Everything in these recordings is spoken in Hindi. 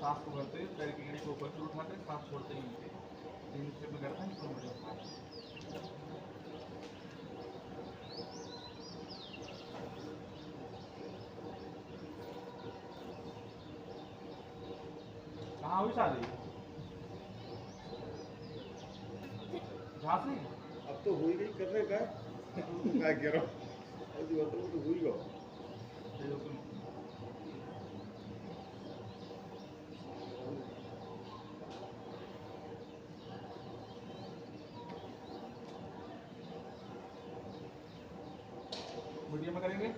सांस को भरते हुए पैर की एड़ी को ऊपर से उठाकर सांस छोड़ते ही नीचे 3 स्टेप में करते हैं इसको बढ़िया होता है। कहाँ हुई शादी? झांसी? अब तो हुई गई करने का क्या कह रहा हूँ ऐसी बात तो हुई गो मीडियम में करेंगे।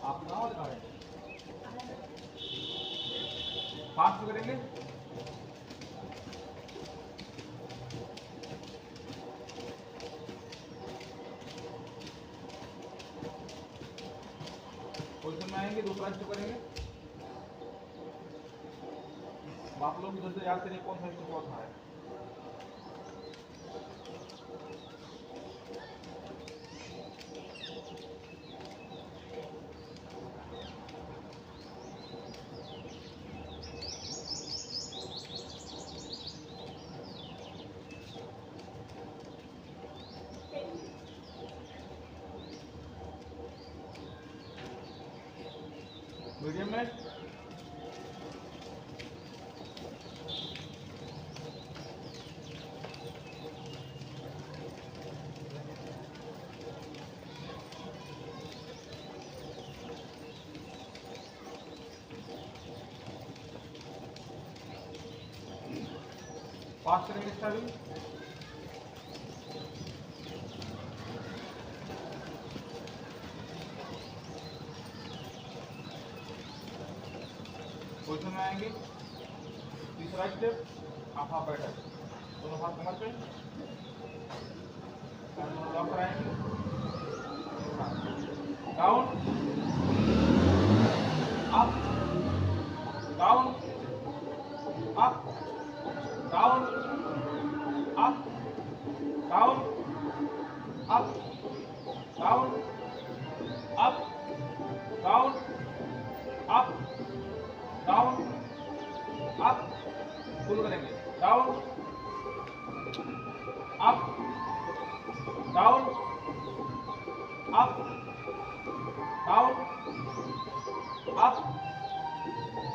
आप ना और करें फास्ट में करेंगे। पोजिशन में आएंगे, दूसरा स्टेप करेंगे। आप लोग इधर से याद करिए कौन सा स्टेप कौन सा है। मीडियम में फास्ट करेंगे इसका भी। पोजिशन में आएंगे, तीसरा स्टेप आप हाफ बैठक, दोनों हाथ कमर पे, दोनों लॉक कराएंगे, down up down up down up down up down up down up down up full करेंगे, down up down up down up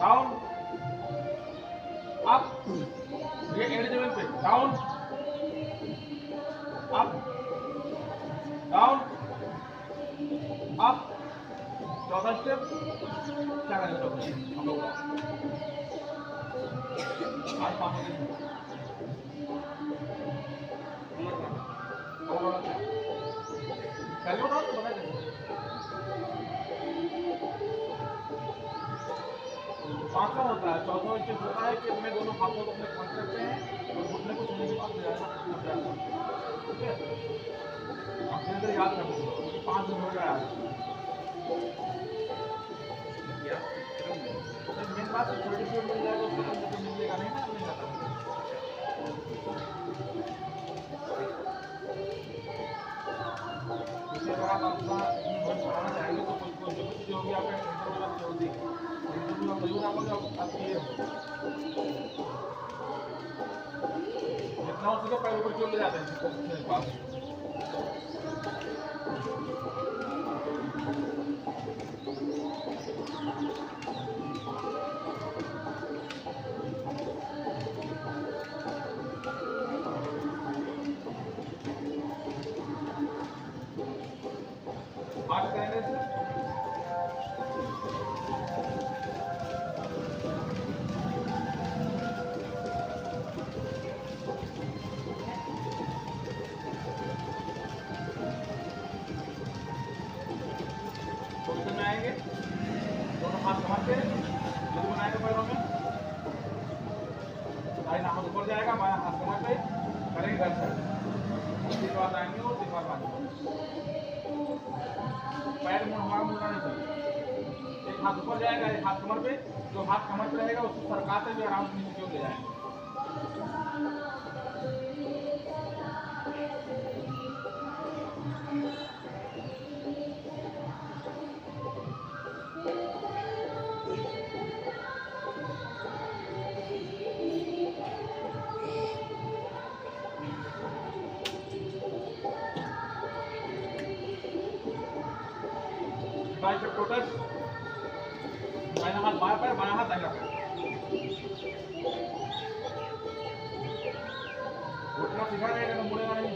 down up, ये एंड जमीन पे डाउन अप डाउन अप। चौथा स्टेप क्या करेंगे? चौथा हम लोग आज 5 मिनट कर लो ना, तो बता देंगे। 5वां होता है, 4वां स्टेप होता है कि अपने दोनों हाथों को अपने पॉइंट करते हैं और घुटने को छूने के बाद ले जाना। ठीक है, अपने अंदर याद कर लो क्योंकि 5 दिन हो गया आज। मेन बात है सर्टिफिकेट मिल जाएगा, उसके अंदर तो मिलेगा नहीं ना, मिल जाता है। अगर आप अपना मन बढ़ाना चाहेंगे तो कोई जो भी चीज़ होगी आपका इंटरव्यू में छोड़ दी, इंटरव्यू में जरूर आपको ये जितना हो सके पैर ऊपर क्यों ले जाते हैं पास। आज कहने से पोजिशन में आएंगे, दोनों हाथ कमर पे, जूते बनाएंगे पैरों में, दाहिना हाथ ऊपर जाएगा, बायां हाथ कमर पे, करेंगे घर से 3 बार आएंगे और 3 बार आएंगे। पैर मुड़ना नहीं चाहिए, एक हाथ ऊपर जाएगा, एक हाथ कमर पे, जो हाथ कमर पे रहेगा उसको सरकाते हुए आराम से नीचे की ओर ले जाएंगे। बाइसेप टोटल, दाहिना हाथ बायां पैर, बायां हाथ दाहिना पैर। घुटना सीधा रहेगा तो मुड़ेगा नहीं।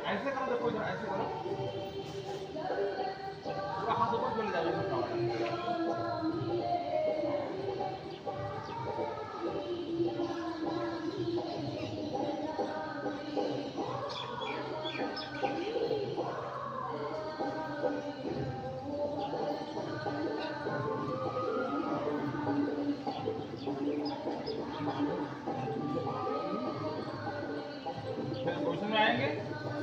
ऐसे करो, देखो इधर ऐसे करो, पूरा हाथ ऊपर चले जाएगा घुटना वाला। पोजीशन में आएंगे,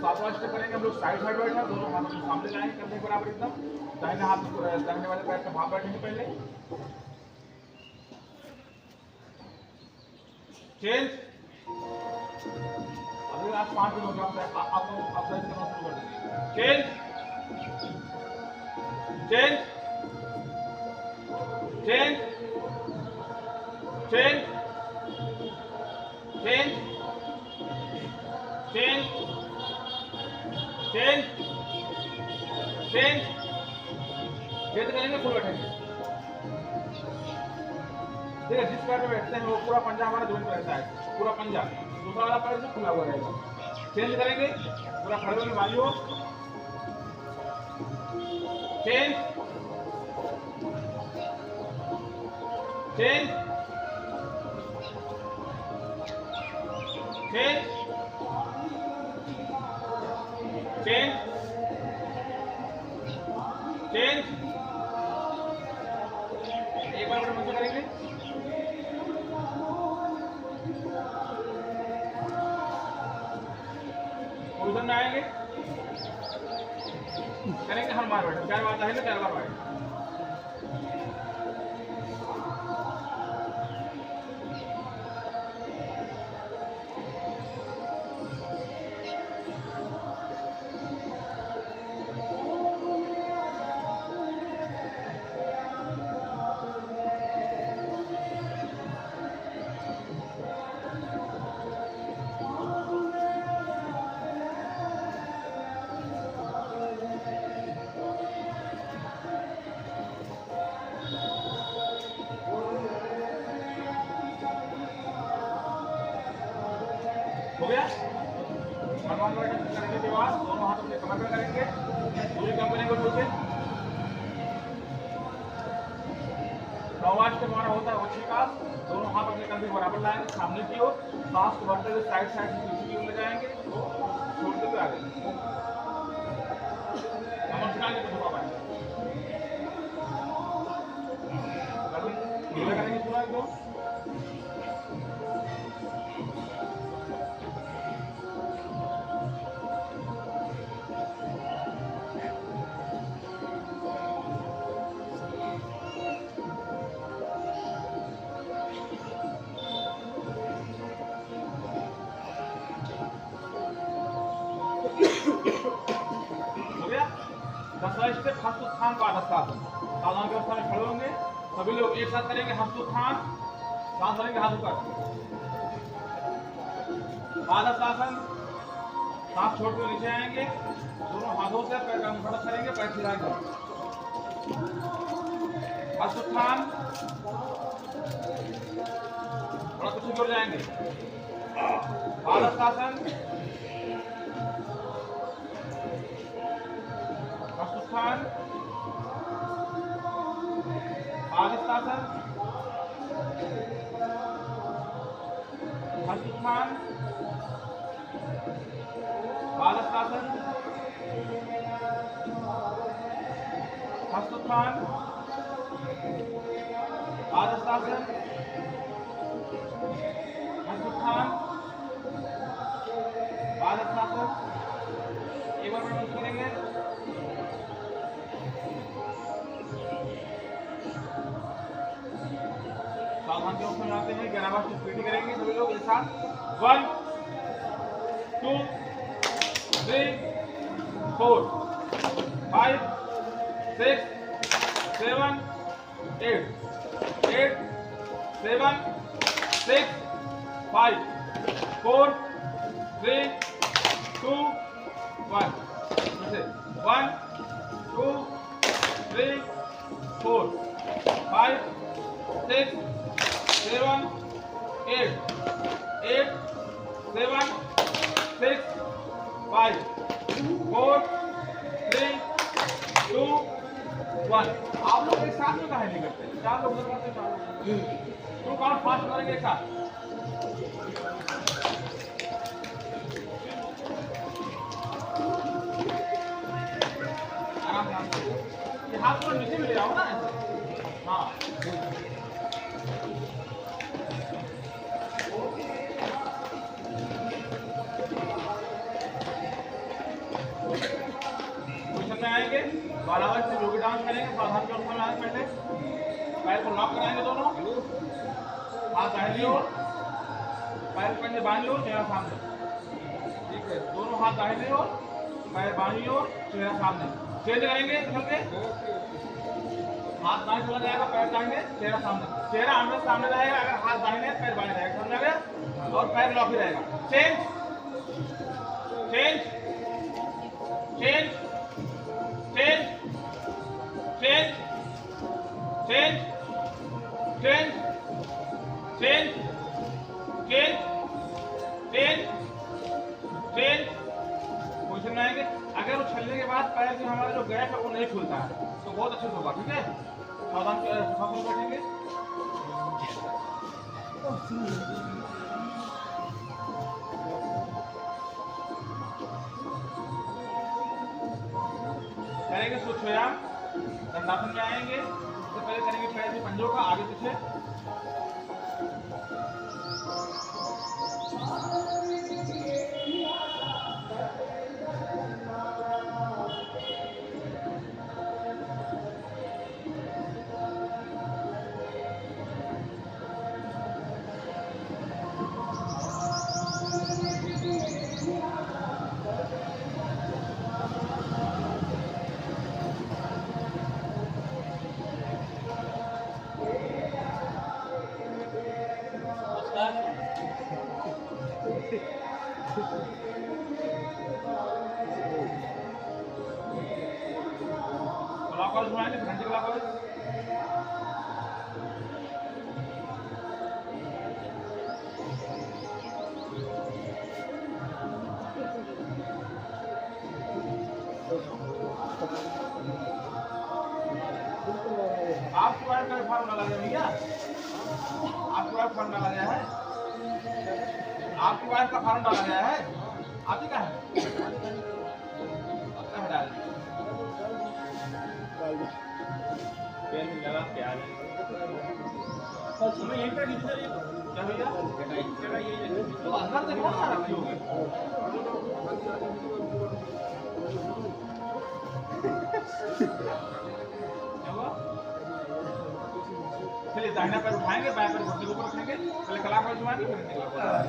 सातवां स्टेप करेंगे हम लोग साइड साइड बैठा, दोनों हाथों को सामने लाएंगे कंधे बराबर एकदम, दाहिने हाथ दाहिने वाले पैर पे भाप बैठेंगे पहले, चेंज। अभी आज 5 दिन हो गया, आप एक्सरसाइज करना शुरू कर देंगे। Change change change change change change change change change करेंगे, फुल बैठेंगे। ठीक है, जिस पैर पे बैठते हैं वो पूरा पंजा हमारा जॉइंट रहता है, पूरा पंजा, दूसरा वाला पैर से खुला हुआ रहेगा। चेंज करेंगे, पूरा खड़े होकर बाजू हो, change change change change change. एक बार मुझे करेंगे, पोजीशन में आएंगे, करेंगे हर बार बैठे, 4 बार दाहिने 4 बार बाएं। हो गया। हनुमान बैठक करने के बाद दोनों हाथ अपने कमर पे करेंगे, पूरी कंपनी को छूटे। 9वां स्टेप हमारा होता है वज्रिकास, दोनों हाथ अपने कंधे बराबर लाएंगे सामने की ओर, सांस को भरते हुए साइड साइड से पीछे की ओर ले जाएंगे, तो छोड़ते हुए आगे कमर झुकाएंगे तो झुका पाएंगे, करेंगे पूरा एकदम। हो गया। 10वां स्टेप हस्तोत्थान पादहस्तासन, सावधान की अवस्था में खड़े होंगे, सभी लोग एक साथ करेंगे हस्तोत्थान, सांस भरेंगे हाथ ऊपर, पादहस्तासन, सांस छोड़ते हुए नीचे आएंगे, दोनों हाथों से पैर का मुठभेड़ करेंगे, पैर सीधा कर, हस्तोत्थान, थोड़ा पीछे की ओर जाएंगे, पादहस्तासन, हस्तोत्थान, पादहस्तासन, हस्तोत्थान, पादहस्तासन, हस्तोत्थान, पादहस्तासन, हस्तोत्थान, पादहस्तासन। एक बार प्रैक्टिस करेंगे, सावधान के ऑप्शन आते हैं। 11 बार स्पीड करेंगे सभी लोग एक साथ। 1 2 3 4 5 6 7 8 8 7 6 5 4 3 2 1 1 2 3 4 5 6 7 8 8 7 6 5 4 3 2 1। आप लोग एक साथ में काहे नहीं करते? 4 लोग करते हैं, 4 लोग तो काउंट फास्ट करेंगे एक साथ। आराम से ये हाथ को नीचे में ले आओ ना ऐसे। हाँ क्वेश्चन में आएंगे। बराबर से योगी डांस करेंगे। सावधान के ऑप्शन आए पहले। पैर को लॉक कराएंगे दोनों। हाथ दाहिनी ओर, पैर पहले बाईं ओर, चेहरा सामने। ठीक है, दोनों हाथ दाहिनी ओर, पैर बाईं ओर, चेहरा सामने। चेंज करेंगे चल के। हाथ दाएं चला जाएगा, पैर दाहिने, चेहरा सामने। चेहरा आमने सामने रहेगा अगर हाथ दाहिने पैर बाएं रहेगा, समझ गए? और पैर लॉक ही रहेगा। Change change change change change change change change change change change. Question में आएंगे। अगर उछलने के बाद पैर जो हमारा जो गैप है वो नहीं खुलता है तो बहुत अच्छे से होगा। ठीक है, सावधान बैठेंगे। करेंगे सूक्ष्म दंडासन में आएंगे। सबसे पहले करेंगे पैर के पंजों का आगे पीछे। क्लॉकवाइज घुमाएंगे, घंटे क्लॉकवाइज। आपको वायर का फार्मूला लगा दिया भैया। आपको वायर फार्मूला लगा दिया है। आपको वायर का फार्मूला लगा दिया है। आती का है डाल पेन लगा के आ जाए। यहीं पर क्या भैया तो अंदर देखो ना रखी होगी। चलिए दाहिना पैर उठाएंगे, बाएं पैर घुटने के ऊपर रखेंगे। पहले क्लॉकवाइज घुमाएंगे, फिर एंटी-क्लॉकवाइज।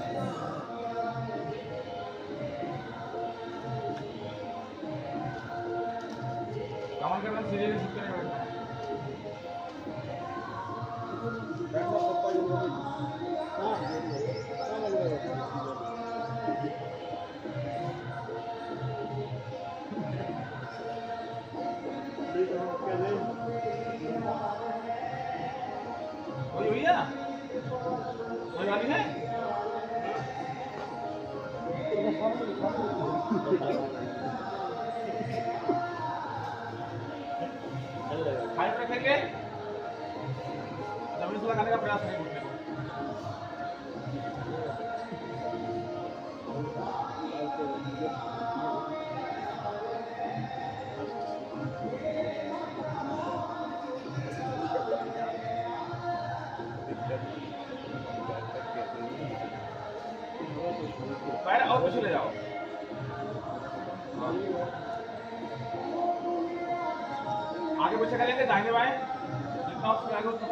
कमर करना सीधे झुक कर बैठना है। कोई भैया कोई वाली है? हाइट रखेंगे, जमीन से लगाने का प्रयास नहीं करते। पैर और पीछे ले जाओ। आगे पीछे करेंगे, दाहिने बाएं जितना उसके आगे उतना।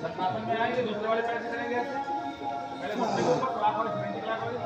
दंडासन में आएंगे, दूसरे वाले पैर से करेंगे ऐसे, पहले घुटने के ऊपर क्लॉकवाइज, एंटी क्लॉकवाइज।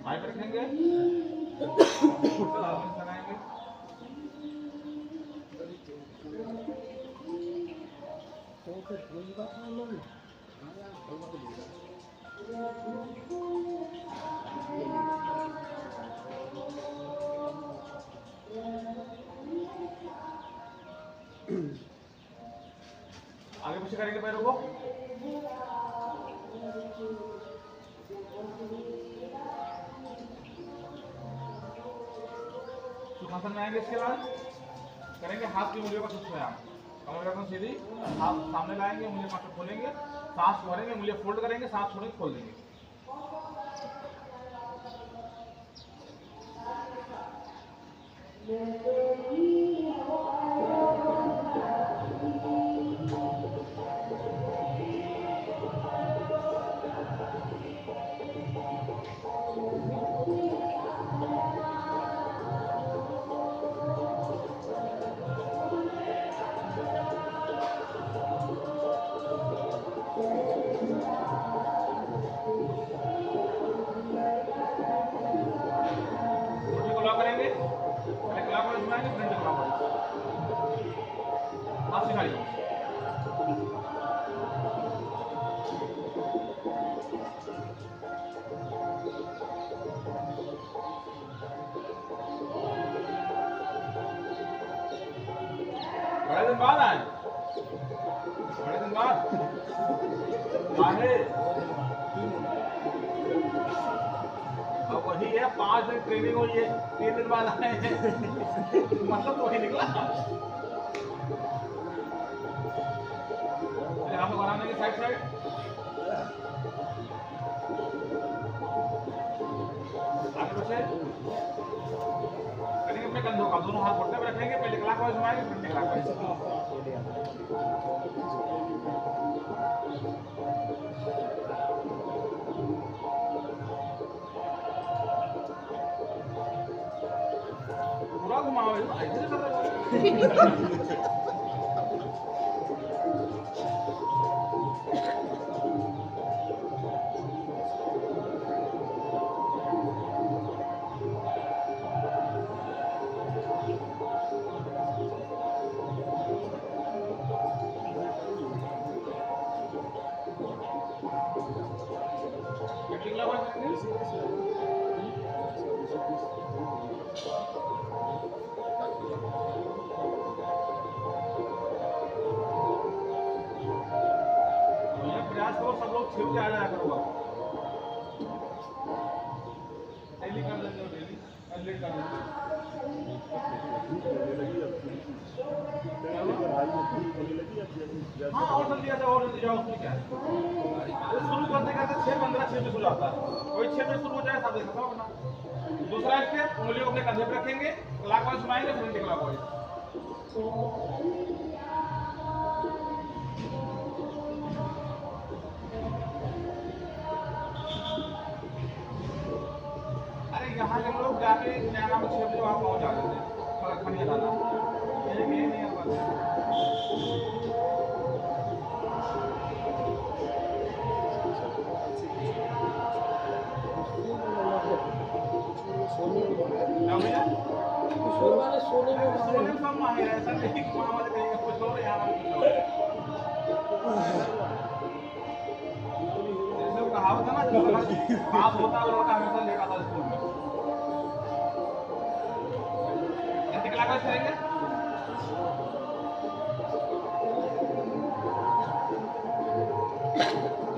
भाई पर रखेंगे, लगाएंगे। आगे पीछे करेंगे पैरों को। सुखासन में आएंगे, इसके बाद करेंगे हाथ की उंगलियों का कुछ व्यायाम। कमर रखना सीधी, हाथ सामने लाएंगे, उंगलियों का खोलेंगे, सांस भरेंगे, उंगलियां फोल्ड करेंगे, सांस छोड़ेंगे, खोल देंगे। बड़े दिन बाद आए, बड़े दिन बाद अब वही है, 5 दिन ट्रेनिंग हुई है, 3 दिन बाद आए हैं। मतलब तो वही निकला। आप लोग आराम देंगे, साइड साइड आगे बचे करेंगे अपने कंधों का, दोनों हाथ घुटने पे रखेंगे, पहले क्लॉकवाइज घुमाएंगे, फिर एंटी क्लॉकवाइज। पूरा घुमाओ, ऐसे कर रहे हो। प्रयास करो सब लोग छिप जा जाया करो, डेली कर लेते हो, डेली कंप्लीट कर लेते हो। हाँ और जल्दी आ जाओ, और जल्दी जाओ, उसमें क्या है। शुरू करते करते 6-15 6 हो जाता है, कोई 6 में शुरू हो जाए, साथ खत्म अपना। दूसरा स्टेप, उंगलियों को अपने कंधे पे रखेंगे, क्लॉकवाइज घुमाएंगे, फिर एंटी क्लॉकवाइज। अरे यहाँ के लोग जाके क्या नाम 6 बजे वहाँ पहुँच जाते थे, खनिया दाना ये नहीं है बात। सोने में सब माहिर है, ऐसा नहीं कि वहाँ वाले कहेंगे कुछ और, यहाँ वाले कुछ और। जैसे वो कहावत है ना, पास होता है लड़का हमेशा लेट आता है स्कूल में। एंटी क्लॉकवाइज करेंगे,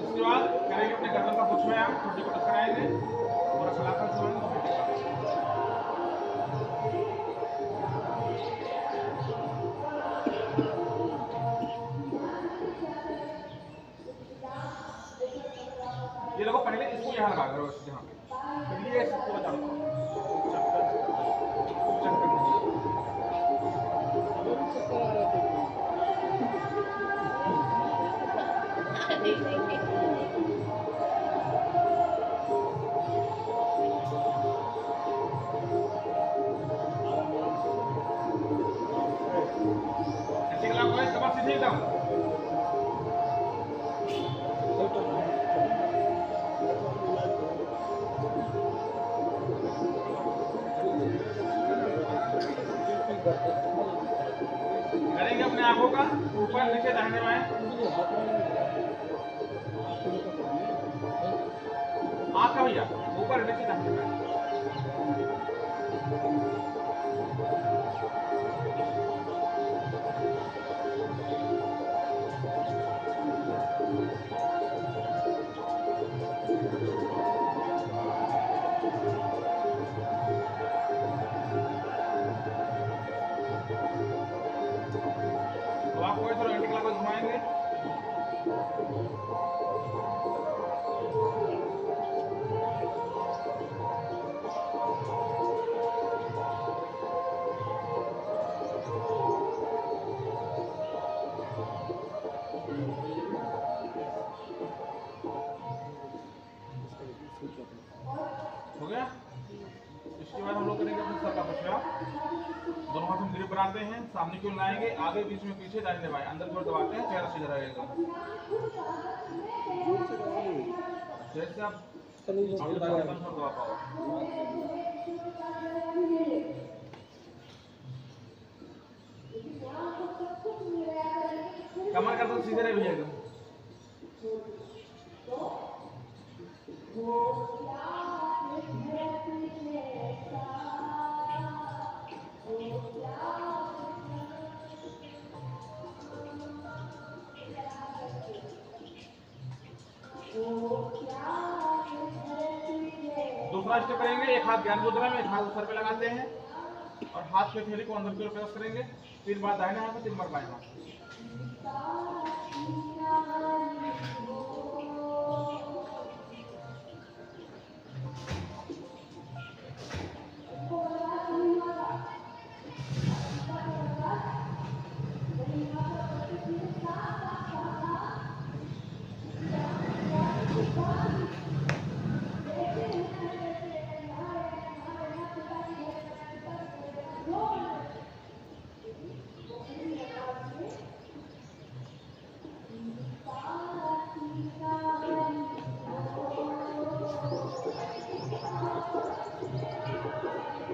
इसके बाद करेंगे अपने गर्दन का कुछ व्यायाम, ठुड्डी को टच कराएंगे और क्लॉकवाइज घुमाएंगे। यहाँ लगा करो यहाँ पे। फिर ये सबको बचाओ। चक्कर नहीं। चक्कर आ रहा था। ऐसे कला कोई कमर सीधी एकदम। करेंगे अपने आंखों का ऊपर नीचे दाहिने बाएं। आँख का भैया ऊपर नीचे दाहिने बाएं। तो आप कोई थोड़ा एंटी क्लॉकवाइज घुमाएंगे। हो गया। इसके बाद हम लोग करेंगे अपने सर का पछाड़। दोनों हाथ हम ग्रिप बनाते हैं, सामने की ओर लाएंगे, आगे बीच में पीछे दाहिने बाएं, अंदर की ओर दबाते हैं, चेहरा सीधा रहेगा। जैसे आप दबा पाओ। कमर का तो सीधे रहे भैया एकदम। दूसरा स्टेप करेंगे, एक हाथ ज्ञान मुद्रा में, एक हाथ सर पे लगाते हैं और हाथ पे थैली को अंदर की ओर प्रेस करेंगे। 3 बार दाहिने हाथ में, 3 बार बाएं हाथ।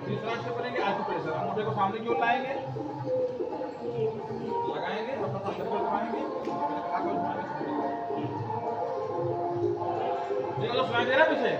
तीसरा स्टेप करेंगे आइसोप्रेशर। अंगूठे को सामने की ओर लाएंगे, लगाएंगे और अंदर की ओर घुमाएंगे। ये लोग सुनाई दे रहा है पीछे?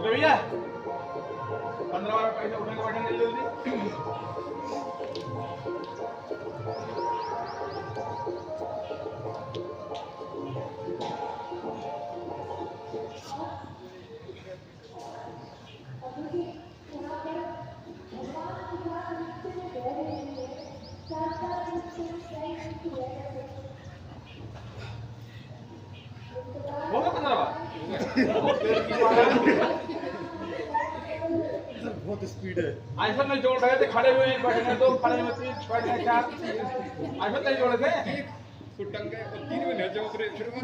ओके भैया 15 बार पैसे उठेंगे बैठेंगे जल्दी। हो गया 15 बार बहुत स्पीड है। ऐसा नहीं जोड़ रहे थे, खड़े हुए बैठे हैं 2, खड़े हुए 3, बैठे हैं 4, ऐसा नहीं जोड़े थे। टंगे 3 महीने जो उतरे फिर हम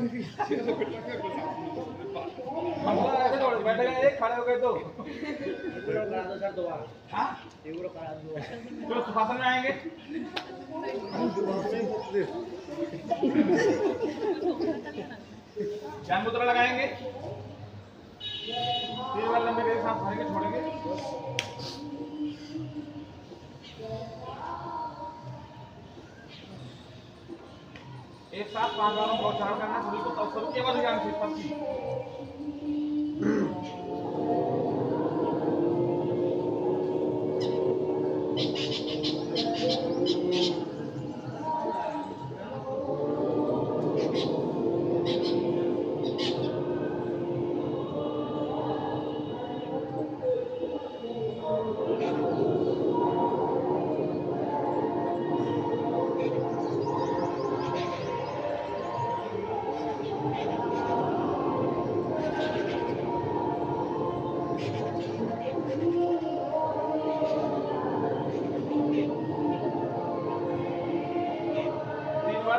हम लोग ऐसे जोड़े बैठे गए 1, खड़े हो गए 2। हाँ चलो सुखासन में आएंगे। ज्ञान मुद्रा लगाएंगे, 3 बार लंबे के साथ भरेंगे छोड़ेंगे। एक साथ 5 बारों को उच्चारण करना सभी को, तब सभी केवल ज्ञान से सबकी।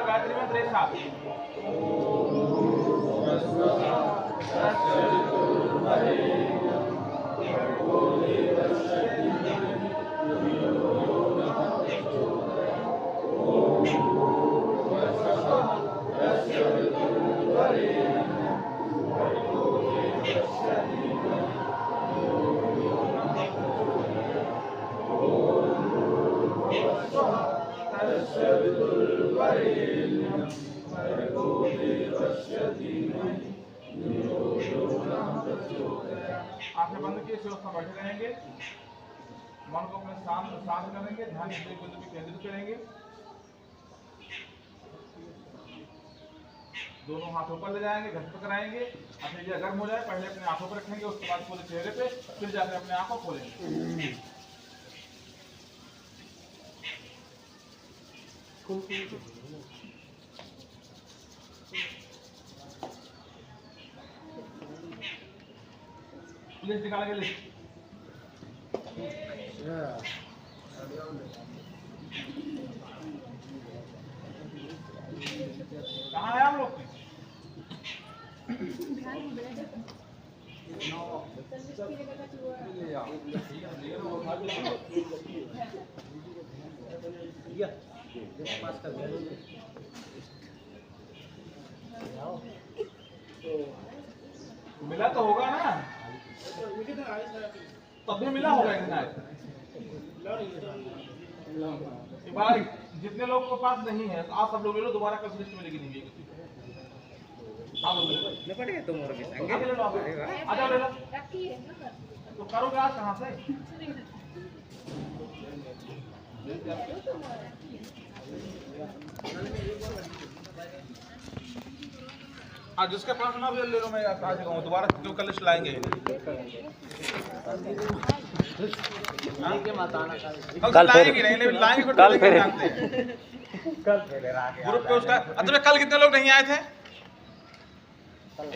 गायत्री मंत्र एक साथ। आंखें बंद किए उसका बैठे रहेंगे, मन को अपने शांत करेंगे, ध्यान एक बिंदु पे केंद्रित करेंगे। दोनों हाथ ऊपर ले जाएंगे, घट कराएंगे। अपने लिए गर्म हो जाए पहले अपने आंखों पर रखेंगे, उसके बाद पूरे चेहरे पे, फिर जाकर अपने आंखों खोलेंगे। लिस्ट निकालेंगे, लिस्ट कहाँ है आप लोग? मिला तो होगा ना, तब भी मिला होगा इतना। भाई जितने लोगों के पास नहीं है तो आप सब लोग ले लो, दोबारा कल लिस्ट में लेके नहीं गए आप लोग ले लो, आगे ले लो, आप आ जाओ ले लो। तो करोगे आज कहाँ से? आज जिसके पास ना भी ले लो, मैं आज दोबारा क्यों कल लिस्ट लाएंगे। कल लाएंगे नहीं, लाएंगे कल फिर ग्रुप पे उसका। अच्छा कल कितने लोग नहीं आए थे?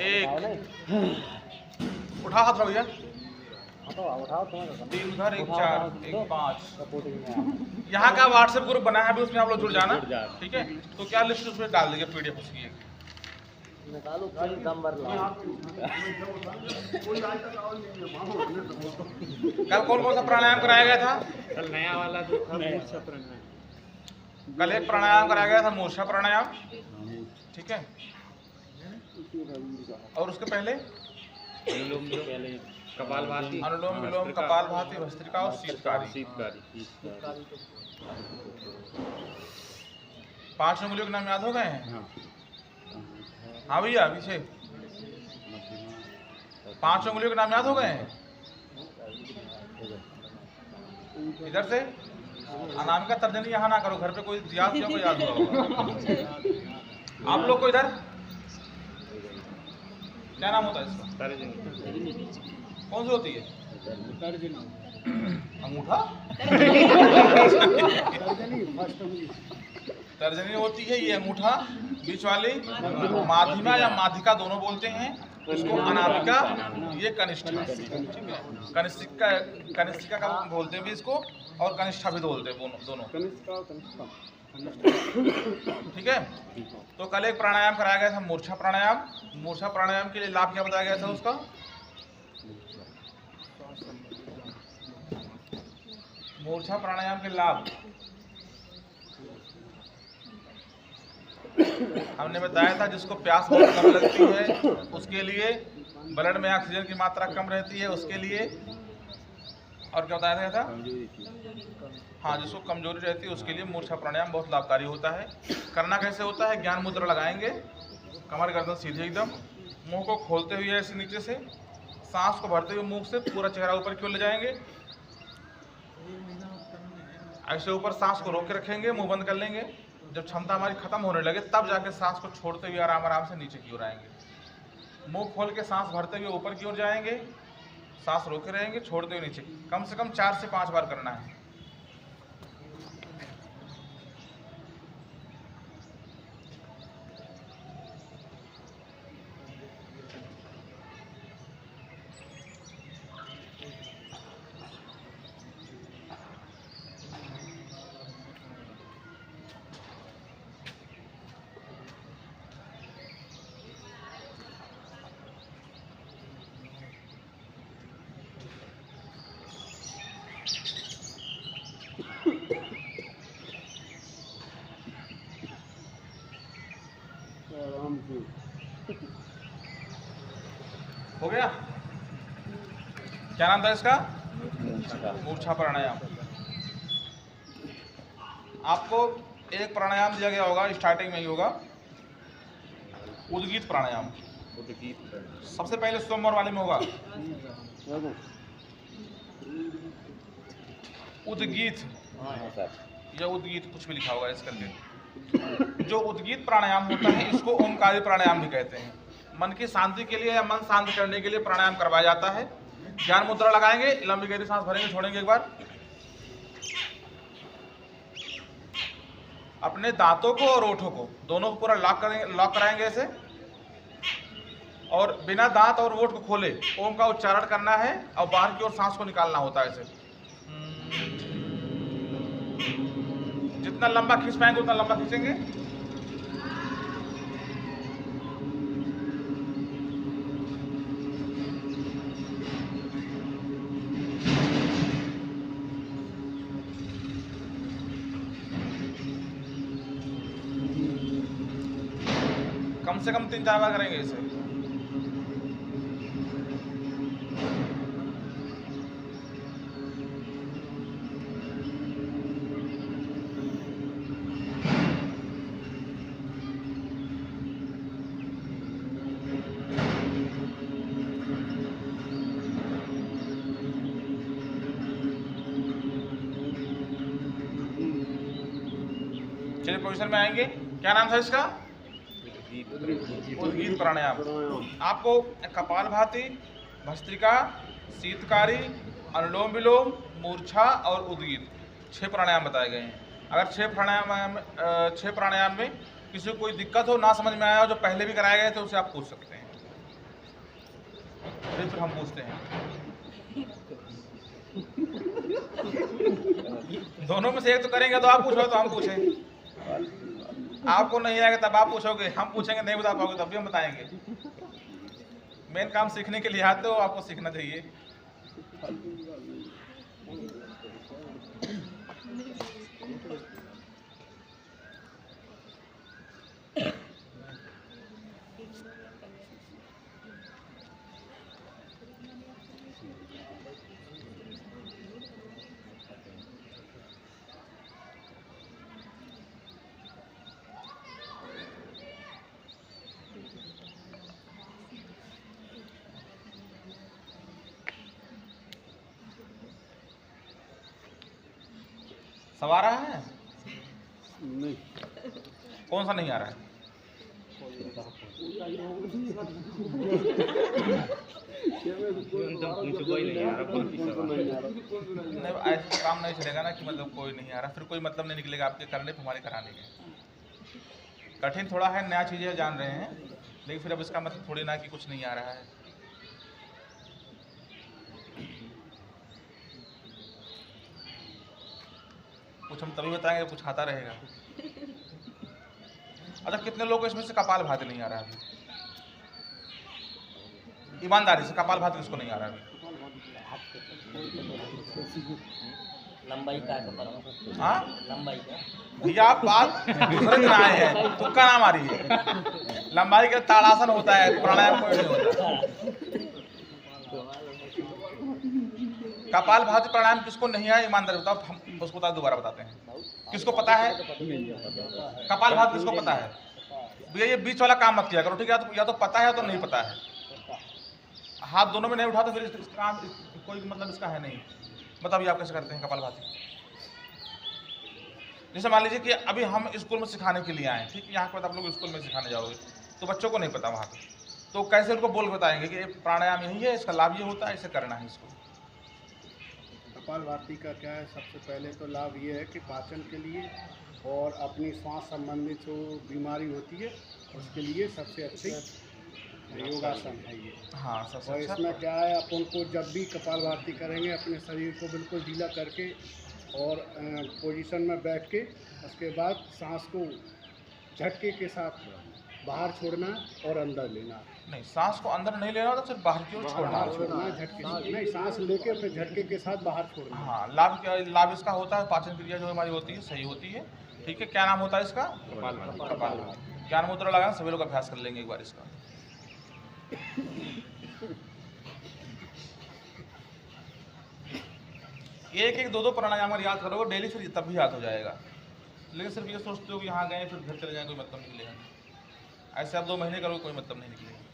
एक उठा हाथ भैया, 3 उधर, 1 4 1 5। यहाँ का व्हाट्सएप ग्रुप बना है अभी, उसमें आप लोग जुड़ जाना, ठीक है? तो क्या लिस्ट उसमें डाल देंगे पीडीएफ उसकी एक। निकालो खाली नंबर ला। कल कौन कौन सा प्राणायाम कराया गया था? कल नया वाला जो था मूर्छा प्राणायाम। कल एक प्राणायाम कराया गया था, मूर्छा प्राणायाम, ठीक है? और उसके पहले अनुलोम विलोम, कपालभाति, अनुलोम विलोम, कपालभाति, भस्त्रिका और शीतकारी। 5 उंगलियों के नाम याद हो गए हैं? हाँ भैया पीछे। 5 उंगलियों के नाम याद हो गए हैं? इधर से अनामिका तर्जनी यहाँ ना करो, घर पे कोई याद किया कोई याद हुआ होगा। आप लोग को इधर क्या नाम होता है इसका? कौन सी होती है? अंगूठा। तर्जनी होती है ये अंगूठा, बीच वाली माध्यमा या माध्यिका दोनों बोलते हैं इसको, अनामिका ये कनिष्ठा, ठीक है। कनिष्ठिका का बोलते हैं भी इसको, और कनिष्ठा भी बोलते हैं दोनों, ठीक है। तो कल एक प्राणायाम कराया गया था, मूर्छा प्राणायाम। मूर्छा प्राणायाम के लिए लाभ क्या बताया गया था उसका? मूर्छा प्राणायाम के लाभ हमने बताया था, जिसको प्यास बहुत कम लगती है उसके लिए, ब्लड में ऑक्सीजन की मात्रा कम रहती है उसके लिए, और क्या बताया गया था? हाँ, जिसको कमजोरी रहती है उसके लिए मूर्छा प्राणायाम बहुत लाभकारी होता है। करना कैसे होता है? ज्ञान मुद्रा लगाएंगे, कमर गर्दन सीधे एकदम, मुंह को खोलते हुए ऐसे नीचे से, सांस को भरते हुए मुंह से पूरा चेहरा ऊपर की ओर ले जाएंगे, ऐसे ऊपर सांस को रोक के रखेंगे, मुंह बंद कर लेंगे। जब क्षमता हमारी खत्म होने लगे तब जाके सांस को छोड़ते हुए आराम आराम से नीचे की ओर आएंगे। मुंह खोल के सांस भरते हुए ऊपर की ओर जाएंगे, सांस रोके रहेंगे, छोड़ते हुए नीचे। कम से कम 4 से 5 बार करना है। हो गया? क्या नाम था इसका? मूर्छा प्राणायाम। आपको एक प्राणायाम दिया गया होगा, स्टार्टिंग में ही होगा, उद्गीत प्राणायाम। सबसे पहले सोमवार वाले में होगा उद्गीत या उद्गीत, कुछ भी लिखा होगा इसके अंदर। जो उद्गीत प्राणायाम होता है इसको ओमकारी प्राणायाम भी कहते हैं। मन की शांति के लिए या मन शांत करने के लिए प्राणायाम करवाया जाता है। ज्ञान मुद्रा लगाएंगे, लंबी गहरी सांस भरेंगे, छोड़ेंगे एक बार। अपने दांतों को और ओठों को दोनों को पूरा लॉक कराएंगे ऐसे, और बिना दांत और ओठ को खोले ओम का उच्चारण करना है, और बाहर की ओर सांस को निकालना होता है ऐसे। जितना लंबा खींच पाएंगे उतना लंबा खींचेंगे। कम से कम 3-4 बार करेंगे इसे। चलिए पोजीशन में आएंगे। क्या नाम था इसका? उद्गीत प्राणायाम। आपको कपालभाति, भस्त्रिका, शीतकारी, अनुलोम विलोम, मूर्छा और उद्गीत 6 प्राणायाम बताए गए हैं। अगर 6 प्राणायाम में किसी को कोई दिक्कत हो, ना समझ में आया हो, जो पहले भी कराए गए थे, उससे आप पूछ सकते हैं। फिर हम पूछते हैं। दोनों में से एक तो करेंगे, तो आप पूछो तो हम पूछें। आपको नहीं आएगा तब आप पूछोगे, हम पूछेंगे नहीं बता पाओगे तब भी हम बताएंगे। मेन काम सीखने के लिए आते हो, आपको सीखना चाहिए। सब आ रहा है? नहीं कौन सा नहीं आ रहा है? नहीं, ऐसे तो काम नहीं चलेगा ना कि मतलब कोई नहीं आ रहा, फिर कोई मतलब नहीं निकलेगा आपके करने पे हमारे कराने के। कठिन थोड़ा है, नया चीज़ें जान रहे हैं, लेकिन फिर अब इसका मतलब थोड़ी ना कि कुछ नहीं आ रहा है। कुछ हम तभी बताएंगे कुछ आता रहेगा। अच्छा, कितने लोग को इसमें से कपाल भाती नहीं आ रहा है अभी? ईमानदारी से कपाल भाती किसको नहीं आ रहा है अभी? लंबाई का कपाल, हाँ लंबाई का भैया, आप बात दूसरे दिन आए हैं, तुक्का ना मारिए। लंबाई का ताड़ासन होता है, प्राणायाम कोई नहीं होता। कपाल भाती प्राणायाम किसको नहीं आया ईमानदारी बताओ, हम उसको दोबारा बताते हैं। किसको पता है कपाल भाती? किसको पता है भैया? ये बीच वाला काम मत किया करो, ठीक है? या तो पता है या तो नहीं पता है। हाथ दोनों में नहीं उठा तो फिर इसका काम कोई मतलब इसका है नहीं। बताइए आप कैसे करते हैं कपाल भाती? जैसे मान लीजिए कि अभी हम स्कूल में सिखाने के लिए आए, ठीक है? यहाँ के बाद आप लोग स्कूल में सिखाने जाओगे तो बच्चों को नहीं पता वहाँ पे, तो कैसे उनको बोल बताएंगे कि प्राणायाम यही है, इसका लाभ ये होता है, इसे करना है इसको। कपालभाति का क्या है, सबसे पहले तो लाभ ये है कि पाचन के लिए और अपनी श्वास संबंधित जो बीमारी होती है उसके लिए सबसे अच्छी योगासन है ये। हाँ, सबसे और अच्छा। इसमें क्या है, अपन को जब भी कपालभाति करेंगे अपने शरीर को बिल्कुल ढीला करके और पोजीशन में बैठ के उसके बाद सांस को झटके के साथ बाहर छोड़ना और अंदर लेना। नहीं, सांस को अंदर नहीं लेना होता, सिर्फ बाहर की ओर छोड़ना। बाहर छोड़ना है झटके से, नहीं सांस लेके फिर झटके के साथ बाहर छोड़ना। हाँ, लाभ क्या? लाभ इसका होता है, पाचन क्रिया जो हमारी होती है सही होती है, ठीक है? क्या नाम होता है इसका? कपाल। ज्ञान मुद्रा लगाना, सभी लोग अभ्यास कर लेंगे एक बार इसका। एक एक दो दो प्राणायाम अगर याद करोगे डेली, फिर तब भी याद हो जाएगा। लेकिन सिर्फ ये सोचते हो कि यहाँ गए फिर घर चले जाए, कोई मतलब निकलेगा नहीं। ऐसे आप 2 महीने करोगे कोई मतलब नहीं निकलेगा।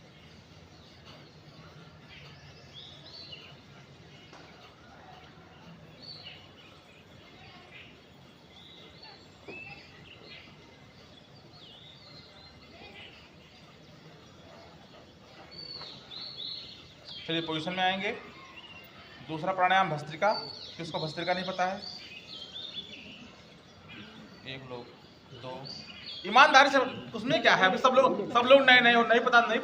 चलिए पोजीशन में आएंगे। दूसरा प्राणायाम भस्त्रिका। किसको भस्त्रिका नहीं पता है? एक लोग, 2। ईमानदारी से, उसमें क्या है? अभी सब लोग नए नए हो, नहीं पता है।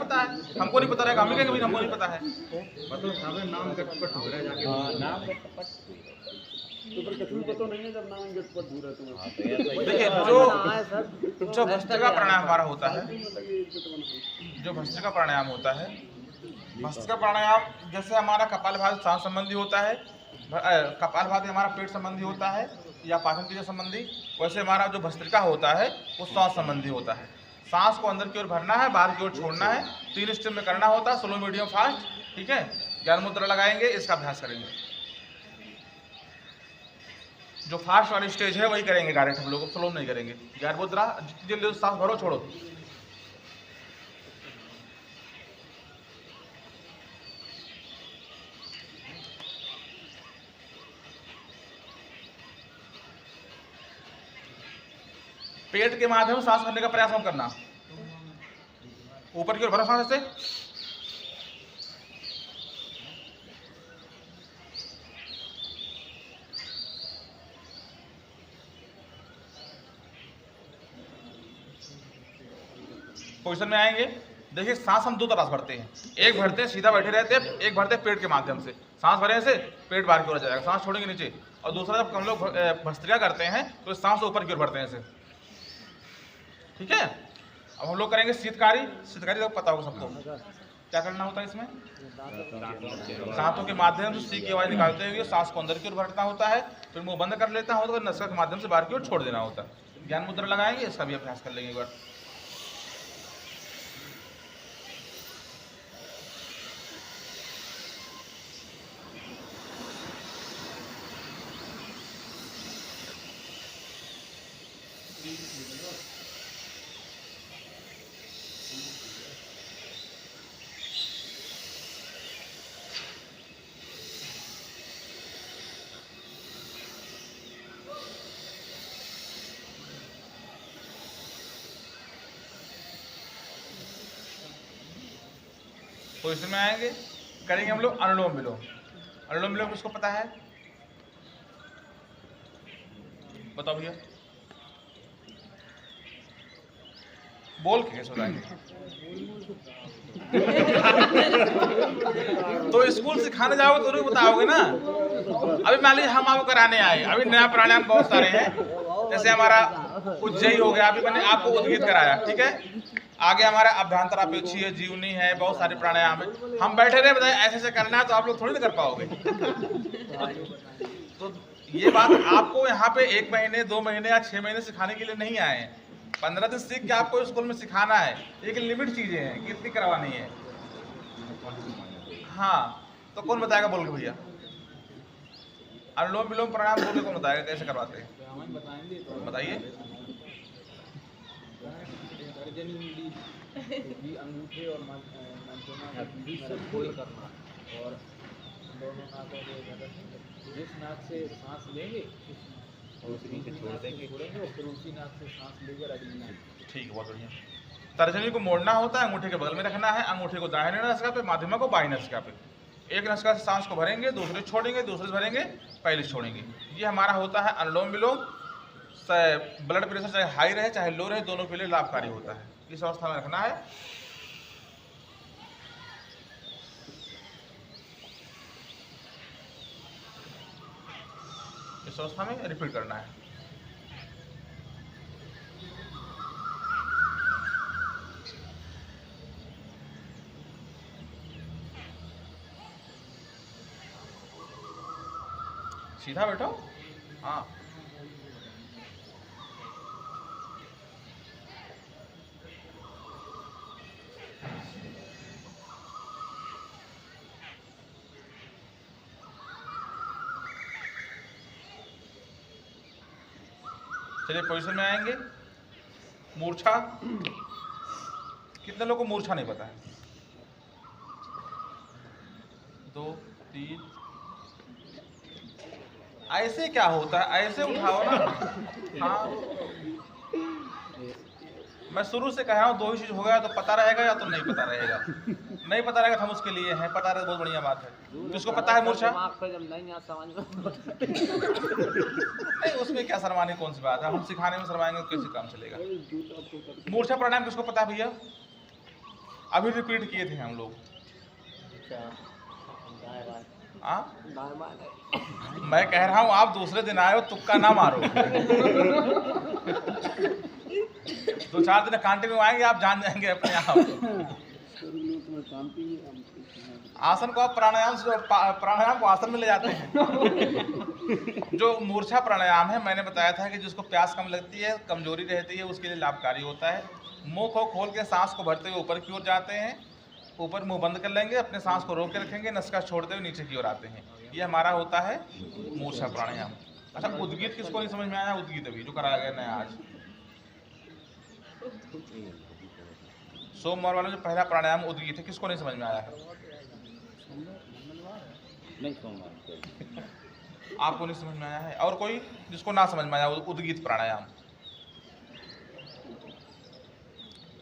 हमको नहीं पता रहेगा, हम भी कहेंगे हमको नहीं पता है। मतलब सामने नाम गटपट हो रहा है जाके। नाम गटपट तो पर कछु पता नहीं है जब नाम गटपट हो रहा है तुम्हें। देखिए, जो भस्त्रिका प्राणायाम हमारा होता है, जो भस्त्रिका प्राणायाम होता है, भस्त्रिका प्राणायाम जैसे हमारा कपालभाति सांस संबंधी होता है, कपालभाति हमारा पेट संबंधी होता है या पाचन क्रिया संबंधी, वैसे हमारा जो भस्त्रिका होता है वो श्वास संबंधी होता है। सांस को अंदर की ओर भरना है, बाहर की ओर छोड़ना है, 3 स्टेप में करना होता है, स्लो मीडियम फास्ट, ठीक है? ज्ञान मुद्रा लगाएंगे, इसका अभ्यास करेंगे। जो फास्ट वाली स्टेज है वही करेंगे डायरेक्ट, हम लोग स्लो नहीं करेंगे। ज्ञान मुद्रा, जितनी जल्दी सांस भरो छोड़ो। पेट के माध्यम से सांस भरने का प्रयास मत करना। ऊपर की ओर भरो सांस से। पोजीशन में आएंगे। देखिए, सांस हम 2 तरह से भरते हैं। एक भरते हैं सीधा बैठे रहते हैं, एक भरते हैं पेट के माध्यम से। सांस भरे से पेट बाहर की ओर जाएगा, सांस छोड़ेंगे नीचे। और दूसरा जब हम लोग भस्त्रिका करते हैं तो सांस ऊपर की ओर भरते हैं ऐसे, ठीक है? अब हम लोग करेंगे शीतकारी। शीतकारी तो पता होगा सबको, क्या करना होता है इसमें? दांतों के माध्यम से सी की आवाज निकालते हुए सांस को अंदर की ओर भरना होता है, फिर मुंह बंद कर लेता है तो नसक के माध्यम से बाहर की ओर छोड़ देना होता है। ज्ञान मुद्रा लगाएंगे, इसका भी अभ्यास कर लेंगे एक बार। पोजीशन में आएंगे, करेंगे हम लोग अनुलोम विलोम। अनुलोम विलोम किसको पता है? बताओ भैया, बोल के कैसे बताएंगे? तो स्कूल सिखाने जाओगे तो नहीं बताओगे ना। अभी मान लीजिए हम आपको कराने आए, अभी नया प्राणायाम बहुत सारे हैं, जैसे हमारा उज्जयी हो गया, अभी मैंने आपको उद्गीत कराया, ठीक है। आगे हमारा अभ्यंतरापेक्षी जीवनी है, बहुत सारे प्राणायाम है। हम बैठे रहे बताए ऐसे ऐसे करना है तो आप लोग थोड़ी ना कर पाओगे। तो ये बात आपको यहाँ पे 1 महीने 2 महीने या 6 महीने सिखाने के लिए नहीं आए हैं। 15 दिन सीख के आपको स्कूल में सिखाना है। एक लिमिट चीजें हैं, कितनी करवानी है। हाँ, तो कौन बताएगा बोल के भैया? अनुलोम विलोम प्राणायाम बोल के कौन बताएगा कैसे करवाते हैं? बताइए। अंगूठे और फोल्ड करना, और दोनों नाकों को जिस नाक से सांस लेंगे और उसी से छोड़ देंगे, छोड़ेंगे और फिर उसी नाक से सांस लेकर अगली नाक। ठीक है, बहुत बढ़िया। तर्जनी को मोड़ना होता है, अंगूठे के बगल में रखना है, अंगूठे को दाहिने नसिका पे, माध्यमा को बाईं नसिका पे। एक नसिका से सांस को भरेंगे, दूसरे छोड़ेंगे, दूसरे से भरेंगे, पहले छोड़ेंगे। ये हमारा होता है अनुलोम विलोम। ब्लड प्रेशर चाहे हाई रहे चाहे लो रहे, दोनों के लिए लाभकारी होता है। इस अवस्था में रखना है। इस अवस्था में रिपीट करना है। सीधा बैठो। हाँ, चलिए पोजीशन में आएंगे। मूर्छा, कितने लोगों को मूर्छा नहीं पता है? 2 3। ऐसे क्या होता है? ऐसे उठाओ ना। हाँ, मैं शुरू से कह रहा हूँ 2 ही चीज हो गया, तो पता रहेगा या तो नहीं पता रहेगा। नहीं पता रहेगा तो हम उसके लिए हैं, पता रहे बहुत बढ़िया बात है। किसको पता है मूर्छा? नहीं, उसमें क्या शर्माने कौन सी बात है? हम सिखाने में शर्माएंगे तो कैसे काम चलेगा? मूर्छा प्राणायाम किसको पता है भैया? अभी रिपीट किए थे हम लोग। मैं कह रहा हूँ आप दूसरे दिन आए हो, तुक्का ना मारो। 2-4 दिन कांटे में आएंगे, आप जान जाएंगे अपने आप। आसन को आप प्राणायाम को आसन में ले जाते हैं। जो मूर्छा प्राणायाम है, मैंने बताया था कि जिसको प्यास कम लगती है, कमजोरी रहती है, उसके लिए लाभकारी होता है। मुंह को खोल के सांस को भरते हुए ऊपर की ओर जाते हैं, ऊपर मुंह बंद कर लेंगे, अपने सांस को रोक के रखेंगे, नसका छोड़ते हुए नीचे की ओर आते हैं। ये हमारा होता है मूर्छा प्राणायाम। अच्छा, उद्गीत किसको नहीं समझ में आया? उद्गीत अभी जो कराया गया नया आज सोमवार वाला जो पहला प्राणायाम उद्गीत है, किसको नहीं समझ में आया है? नहीं, सोमवार आपको नहीं समझ में आया है? और कोई जिसको ना समझ में आया उद्गीत प्राणायाम?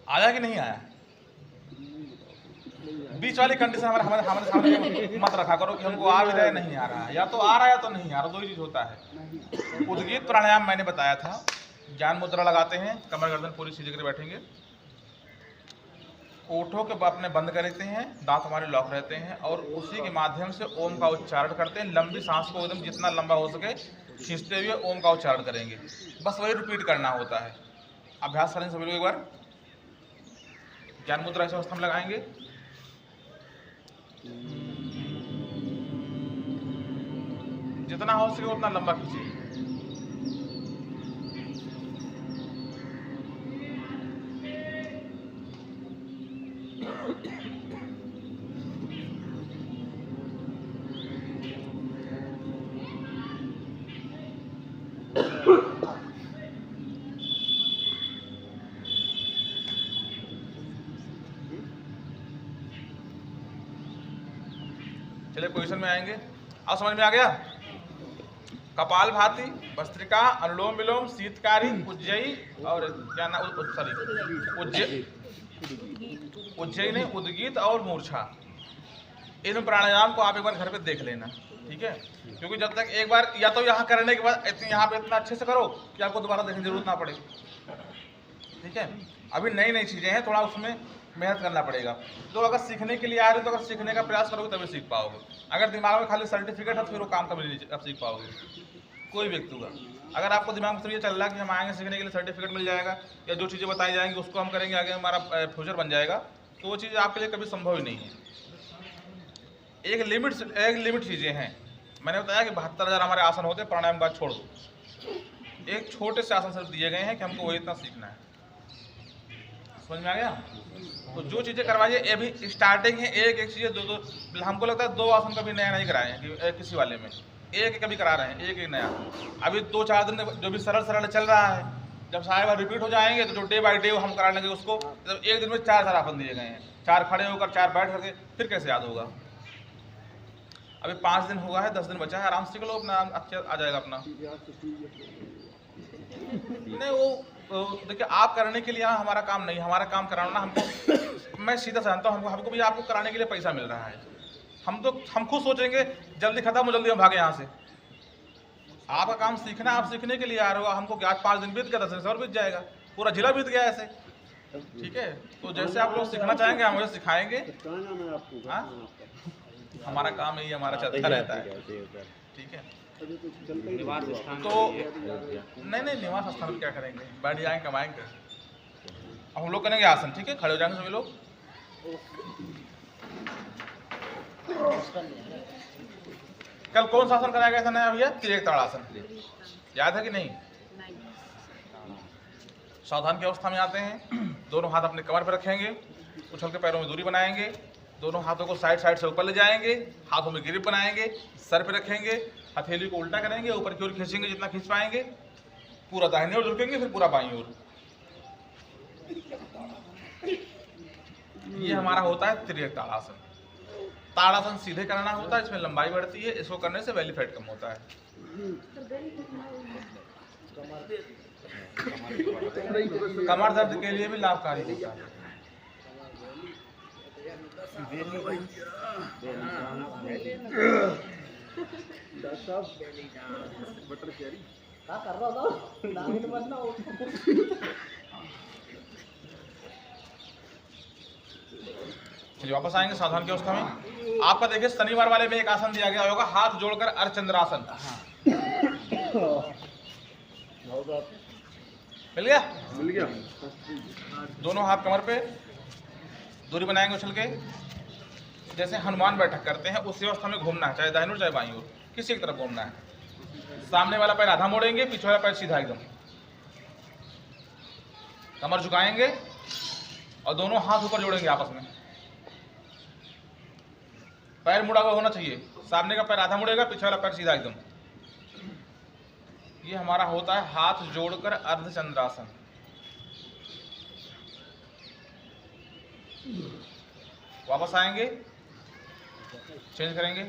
आया कि नहीं आया? बीच वाली कंडीशन हमारे सामने मत रखा करो कि हमको आ भी रहा है नहीं आ रहा है, या तो आ रहा है या तो नहीं आ रहा, 2 ही चीज होता है। उद्गीत प्राणायाम मैंने बताया था। ज्ञान मुद्रा लगाते हैं, कमर गर्दन पूरी सीधे करके बैठेंगे, ओठों के अपने बंद करते हैं, दांत हमारे लॉक रहते हैं, और उसी के माध्यम से ओम का उच्चारण करते हैं। लंबी सांस को एकदम जितना लंबा हो सके खींचते हुए ओम का उच्चारण करेंगे। बस वही रिपीट करना होता है। अभ्यास करें सभी लोग एक बार। ज्ञान मुद्रा इस अवस्था में लगाएंगे। जितना हो सके उतना लंबा खींचिए। चलिए पोजीशन में आएंगे। अब समझ में आ गया? कपाल भाती, भस्त्रिका, अनुलोम विलोम, शीतकारी, उज्जयी और क्या नाम, सॉरी उज्जयी नहीं, उद्गीत और मूर्छा। इन प्राणायाम को आप एक बार घर पे देख लेना, ठीक है? क्योंकि जब तक एक बार या तो यहाँ करने के बाद यहाँ पे इतना अच्छे से करो कि आपको दोबारा देखने की जरूरत ना पड़े, ठीक है? अभी नई नई चीज़ें हैं, थोड़ा उसमें मेहनत करना पड़ेगा। तो अगर सीखने के लिए आ रहे हो तो अगर सीखने का प्रयास करोगे तभी सीख पाओगे। अगर दिमाग में खाली सर्टिफिकेट है तो फिर वो काम कभी नहीं सीख पाओगे कोई व्यक्ति होगा। अगर आपको दिमाग में सिर्फ ये चल रहा है कि हम आएंगे सीखने के लिए सर्टिफिकेट मिल जाएगा या जो चीज़ें बताई जाएंगी उसको हम करेंगे आगे हमारा फ्यूचर बन जाएगा, तो वो चीज़ आपके लिए कभी संभव ही नहीं है। एक लिमिट चीज़ें हैं। मैंने बताया कि 72,000 हमारे आसन होते हैं, प्राणायाम का छोड़ दो। एक छोटे से आसन सिर्फ दिए गए हैं कि हमको वही इतना सीखना है। समझ में आ गया? तो जो चीज़ें करवाइए, ये भी स्टार्टिंग है, एक एक चीज़ें दो हमको लगता है 2 आसन कभी नया नहीं कराए हैं कि किसी वाले में, एक कभी करा रहे हैं, एक नया। अभी 2-4 दिन जो भी सरल चल रहा है, जब सारे बार रिपीट हो जाएंगे तो जो डे बाई डे हम करा लेंगे उसको, मतलब एक दिन में 4 आसन दिए गए हैं, 4 खड़े होकर 4 बैठ करके, फिर कैसे याद होगा? अभी 5 दिन हुआ है, 10 दिन बचा है, आराम से सीख लो, अपना अच्छा आ जाएगा अपना। नहीं वो देखिए, आप करने के लिए यहाँ हमारा काम नहीं, हमारा काम कराना हमको। मैं सीधा जानता हूँ हमको भी आपको कराने के लिए पैसा मिल रहा है। हम खुद सोचेंगे जल्दी खत्म हो, जल्दी हम भागे यहाँ से। आपका काम सीखना, आप सीखने के लिए आ रहे हो। हमको आज 5 दिन बीत गया, 10 दिन से और बीत जाएगा, पूरा जिला बीत गया ऐसे, ठीक है? तो जैसे आप लोग सीखना चाहेंगे हम वैसे सिखाएंगे। हमारा काम यही हमारा चलता रहता है, ठीक है? निवास स्थान तो नहीं निवास स्थान में क्या करेंगे, बैठ जाएंगे, कमाएंगे। अब हम लोग करेंगे आसन, ठीक है? खड़े हो जाएंगे सभी लोग। कल कौन सा आसन कराया गया था नया भैया? त्रिएक ताड़ासन, याद है कि नहीं? सावधान की अवस्था में आते हैं, दोनों हाथ अपने कमर पर रखेंगे, उछल के पैरों में दूरी बनाएंगे, दोनों हाथों को साइड से ऊपर ले जाएंगे, हाथों में ग्रिप बनाएंगे, सर पे रखेंगे, हथेली को उल्टा करेंगे, ऊपर की ओर खींचेंगे जितना खींच पाएंगे, पूरा दाहिने ओर झुकेंगे, फिर पूरा बाईं ओर। ये हमारा होता है त्रिएक ताड़ासन। ताड़ासन सीधे करना होता है, इसमें लंबाई बढ़ती है, इसको करने से बेली फैट कम होता है। कमर दर्द के लिए भी लाभकारी होता है। चलिए वापस आएंगे सावधान की अवस्था में। आपका देखिए शनिवार वाले में एक आसन दिया गया होगा, हाथ जोड़कर अर्धचंद्रासन। मिल गया? दोनों हाथ कमर पे, दूरी बनाएंगे उछल के, जैसे हनुमान बैठक करते हैं उसी अवस्था में घूमना है, चाहे दाहिनी ओर चाहे बाईं ओर, किसी की तरफ घूमना है। सामने वाला पैर आधा मोड़ेंगे, पीछे वाला पैर सीधा एकदम, कमर झुकाएंगे और दोनों हाथ ऊपर जोड़ेंगे आपस में। पैर मुड़ा हुआ होना चाहिए, सामने का पैर आधा मुड़ेगा, पीछे वाला पैर सीधा एकदम। ये हमारा होता है हाथ जोड़कर अर्धचंद्रासन। वापस आएंगे, चेंज करेंगे,